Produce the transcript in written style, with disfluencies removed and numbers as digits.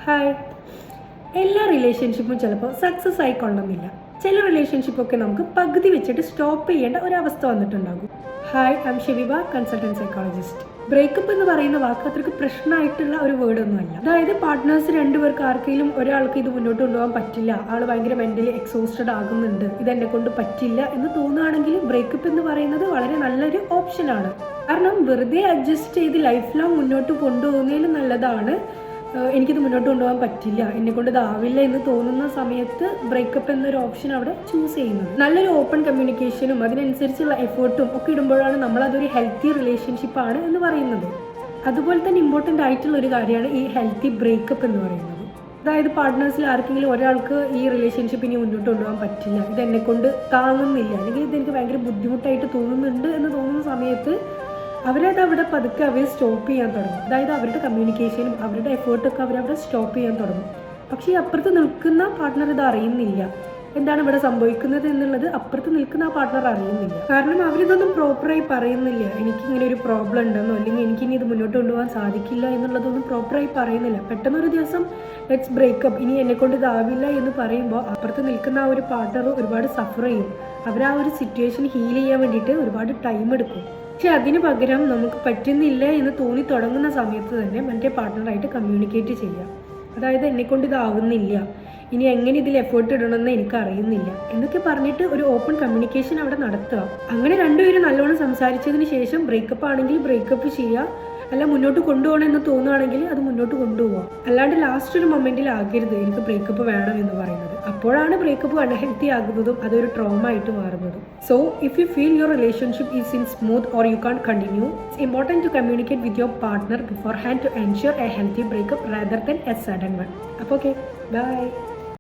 Hi. എല്ലാ റിലേഷൻഷിപ്പും ചിലപ്പോൾ success ആയിക്കൊള്ളണമെന്നില്ല. ചില റിലേഷൻഷിപ്പൊക്കെ നമുക്ക് പകുതി വെച്ചിട്ട് സ്റ്റോപ്പ് ചെയ്യേണ്ട ഒരവസ്ഥ വന്നിട്ടുണ്ടാകും. Hi, I am Shiviba, consultant psychologist. Breakup എന്ന് പറയുന്ന വാക്ക് അത്രയ്ക്ക് പ്രശ്നമായിട്ടുള്ള ഒരു വേർഡൊന്നുമല്ല. അതായത് പാർട്ട്നേഴ്സ് രണ്ടുപേർക്ക് ആർക്കെങ്കിലും ഒരാൾക്ക് ഇത് മുന്നോട്ട് കൊണ്ടുപോകാൻ പറ്റില്ല, ആൾ ഭയങ്കര മെൻ്റലി എക്സോസ്റ്റഡ് ആകുന്നുണ്ട്, ഇതെന്നെ കൊണ്ട് പറ്റില്ല എന്ന് തോന്നുകയാണെങ്കിൽ ബ്രേക്കപ്പ് എന്ന് പറയുന്നത് വളരെ നല്ലൊരു ഓപ്ഷനാണ്. കാരണം വെറുതെ അഡ്ജസ്റ്റ് ചെയ്ത് ലൈഫ് ലോങ് മുന്നോട്ട് കൊണ്ടുപോകുന്നതിന് നല്ലതാണ് എനിക്കിത് മുന്നോട്ട് കൊണ്ടുപോകാൻ പറ്റില്ല, എന്നെക്കൊണ്ട് ഇതാവില്ല എന്ന് തോന്നുന്ന സമയത്ത് ബ്രേക്കപ്പ് എന്നൊരു ഓപ്ഷൻ അവിടെ ചൂസ് ചെയ്യുന്നത്. നല്ലൊരു ഓപ്പൺ കമ്മ്യൂണിക്കേഷനും അതിനനുസരിച്ചുള്ള എഫേർട്ടും ഒക്കെ ഇടുമ്പോഴാണ് നമ്മളതൊരു ഹെൽത്തി റിലേഷൻഷിപ്പാണ് എന്ന് പറയുന്നത്. അതുപോലെ തന്നെ ഇമ്പോർട്ടൻ്റ് ആയിട്ടുള്ള ഒരു കാര്യമാണ് ഈ ഹെൽത്തി ബ്രേക്കപ്പ് എന്ന് പറയുന്നത്. അതായത് പാർട്ട്നേഴ്സിൽ ആർക്കെങ്കിലും ഒരാൾക്ക് ഈ റിലേഷൻഷിപ്പ് ഇനി മുന്നോട്ട് കൊണ്ടുപോകാൻ പറ്റില്ല, ഇത് എന്നെക്കൊണ്ട് താങ്ങുന്നില്ല, അല്ലെങ്കിൽ ഇതെനിക്ക് ഭയങ്കര ബുദ്ധിമുട്ടായിട്ട് തോന്നുന്നുണ്ട് എന്ന് തോന്നുന്ന സമയത്ത് അവരത് അവിടെ പതുക്കെ അവർ സ്റ്റോപ്പ് ചെയ്യാൻ തുടങ്ങും. അതായത് അവരുടെ കമ്മ്യൂണിക്കേഷനും അവരുടെ എഫേർട്ടൊക്കെ അവരവിടെ സ്റ്റോപ്പ് ചെയ്യാൻ തുടങ്ങും. പക്ഷേ ഈ അപ്പുറത്ത് നിൽക്കുന്ന പാർട്ട്ണർ ഇത് അറിയുന്നില്ല, എന്താണ് ഇവിടെ സംഭവിക്കുന്നത് എന്നുള്ളത് അപ്പുറത്ത് നിൽക്കുന്ന ആ പാർട്ട്ണർ അറിയുന്നില്ല. കാരണം അവരിതൊന്നും പ്രോപ്പറായി പറയുന്നില്ല, എനിക്കിങ്ങനെ ഒരു പ്രോബ്ലം ഉണ്ടെന്നോ അല്ലെങ്കിൽ എനിക്കിനി ഇത് മുന്നോട്ട് കൊണ്ടുപോകാൻ സാധിക്കില്ല എന്നുള്ളതൊന്നും പ്രോപ്പറായി പറയുന്നില്ല. പെട്ടെന്നൊരു ദിവസം ലെറ്റ്സ് ബ്രേക്കപ്പ്, ഇനി എന്നെക്കൊണ്ട് ഇതാവില്ല എന്ന് പറയുമ്പോൾ അപ്പുറത്ത് നിൽക്കുന്ന ആ ഒരു പാർട്ട്ണർ ഒരുപാട് സഫർ ചെയ്യും. അവർ ആ ഒരു സിറ്റുവേഷൻ ഹീൽ ചെയ്യാൻ വേണ്ടിയിട്ട് ഒരുപാട് ടൈം എടുക്കും. പക്ഷെ അതിന് പകരം നമുക്ക് പറ്റുന്നില്ല എന്ന് തോന്നി തുടങ്ങുന്ന സമയത്ത് തന്നെ മറ്റേ പാർട്ട്ണറായിട്ട് കമ്മ്യൂണിക്കേറ്റ് ചെയ്യാം. അതായത് എന്നെക്കൊണ്ട് ഇതാവുന്നില്ല, ഇനി എങ്ങനെ ഇതിൽ എഫേർട്ട് ഇടണമെന്ന് എനിക്ക് അറിയുന്നില്ല എന്നൊക്കെ പറഞ്ഞിട്ട് ഒരു ഓപ്പൺ കമ്മ്യൂണിക്കേഷൻ അവിടെ നടത്തുക. അങ്ങനെ രണ്ടുപേരും നല്ലോണം സംസാരിച്ചതിന് ശേഷം ബ്രേക്കപ്പ് ആണെങ്കിൽ ബ്രേക്കപ്പ് ചെയ്യുക, അല്ല മുന്നോട്ട് കൊണ്ടുപോകണം എന്ന് തോന്നുകയാണെങ്കിൽ അത് മുന്നോട്ട് കൊണ്ടുപോകാം. അല്ലാണ്ട് ലാസ്റ്റ് ഒരു മൊമെന്റിൽ ആകരുത് എനിക്ക് ബ്രേക്കപ്പ് വേണം എന്ന് പറയുന്നത്. അപ്പോഴാണ് ബ്രേക്കപ്പ് അൺഹെൽത്തി ആകുന്നതും അതൊരു ട്രോമ ആയിട്ട് മാറുന്നതും. So if you feel your relationship is in smooth or you can continue, it's important to communicate with your partner beforehand to ensure a healthy breakup rather than a sudden one. അപ്പോൾ okay, by.